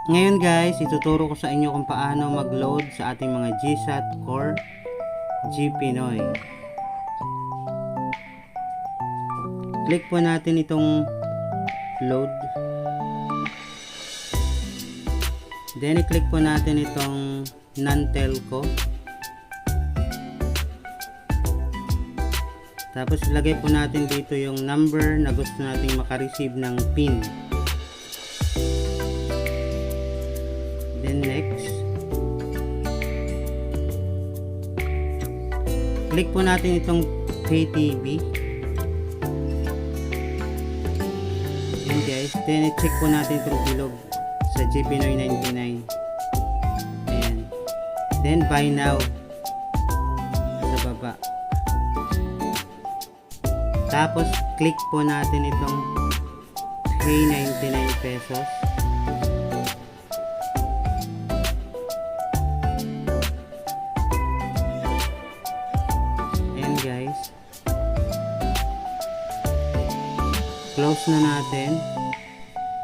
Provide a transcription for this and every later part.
Ngayon guys, ituturo ko sa inyo kung paano mag-load sa ating mga GSAT Core GPinoy. Click po natin itong load. Then i-click po natin itong non-telco. Tapos ilagay po natin dito yung number na gusto nating makareceive ng PIN. Then next. Click po natin itong KTV. Then guys, then i-check po natin itong bilog sa GPinoy 99. Ayan. Then buy now sa baba. Tapos click po natin itong pay 99 pesos. Ayan guys. Close na natin.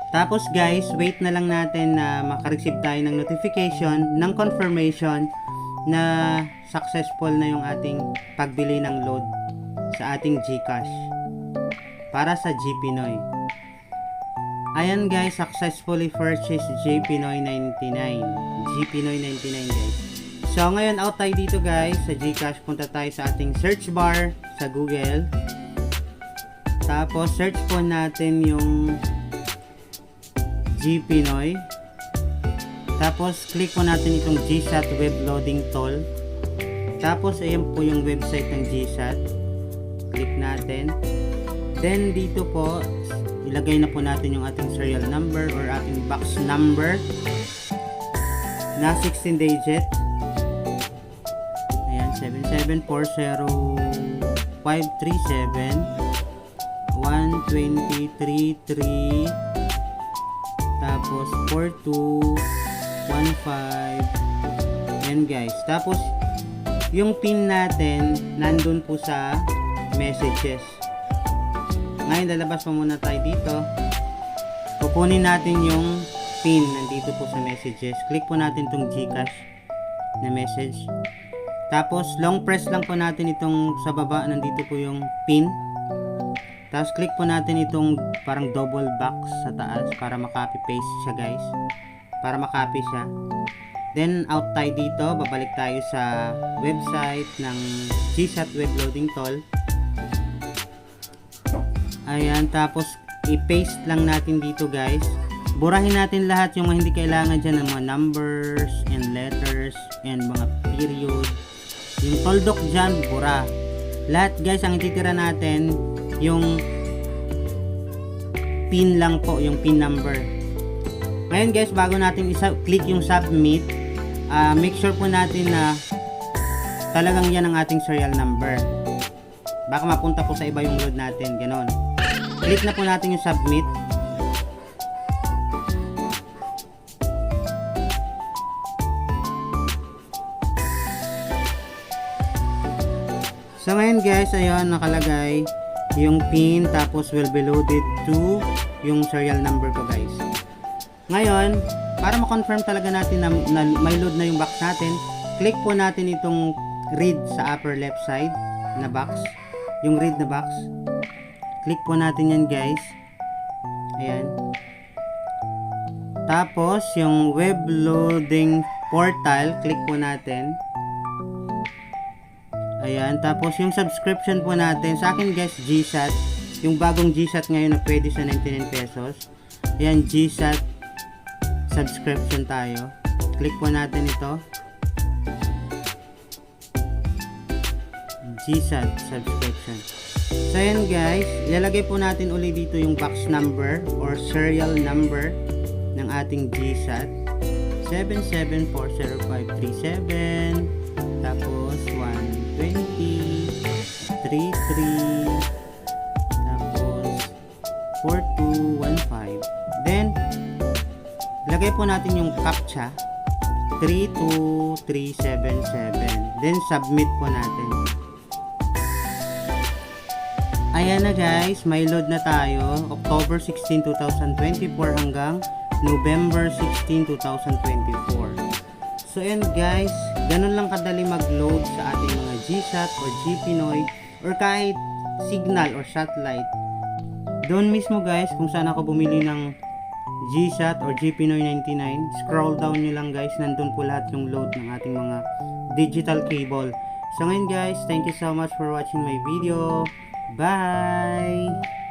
Tapos guys, wait na lang natin na makareceive tayo ng notification, ng confirmation na successful na yung ating pagbili ng load sa ating GCash para sa GPinoy. Ayan guys, successfully purchased GPinoy 99. GPinoy 99 guys. So ngayon out tayo dito guys sa GCash. Punta tayo sa ating search bar sa Google. Tapos search po natin yung GPinoy. Tapos click po natin itong GSAT web loading tool. Tapos ayan po yung website ng GSAT. Click natin. Then dito po ilagay na po natin yung ating serial number or ating box number na 16 digit. Ayan, 7740537 123 tapos 4215. Ayan guys. Tapos yung pin natin nandun po sa messages. Ngayon lalabas pa muna tayo dito. Kukunin natin yung pin nandito po sa messages. Click po natin itong GCash na message. Tapos long press lang po natin itong sa baba, nandito po yung pin. Tapos click po natin itong parang double box sa taas para makopy paste siya guys. Para makopy siya. Then out tayo dito, babalik tayo sa website ng GSAT web loading tool. Ayan, tapos i-paste lang natin dito guys. Burahin natin lahat yung mga hindi kailangan dyan ng mga numbers and letters and mga period. Yung toldok dyan, bura. Lahat guys, ang ititira natin yung pin lang po, yung pin number. Ngayon guys, bago natin click yung submit, make sure po natin na talagang yan ang ating serial number. Baka mapunta po sa iba yung load natin, ganon. Click na po natin yung submit. So ngayon guys, ayun nakalagay yung pin tapos will be loaded to yung serial number ko guys. Ngayon, para ma-confirm talaga natin na may load na yung box natin, click po natin itong read sa upper left side na box. Yung read na box. Click po natin yan guys. Ayan. Tapos yung web loading portal, click po natin. Ayan. Tapos yung subscription po natin, sa akin guys, GSAT. Yung bagong GSAT ngayon na pwede sa 99 pesos. Ayan, GSAT subscription tayo. Click po natin ito. GSAT subscription. So ayan guys, ilalagay po natin uli dito yung box number or serial number ng ating GSAT. 7740537 tapos 120 33 tapos 4215. Then ilagay po natin yung CAPTCHA 32377. Then submit po natin. Ayan na guys, may load na tayo. October 16, 2024 hanggang November 16, 2024. So and guys, ganun lang kadali mag-load sa ating mga GSAT or GPinoy or kahit signal or satellite. Doon mismo guys kung saan ako bumili ng GSAT or GPinoy 99, scroll down nyo lang guys, nandun po lahat yung load ng ating mga digital cable. So ngayon guys, thank you so much for watching my video. Bye!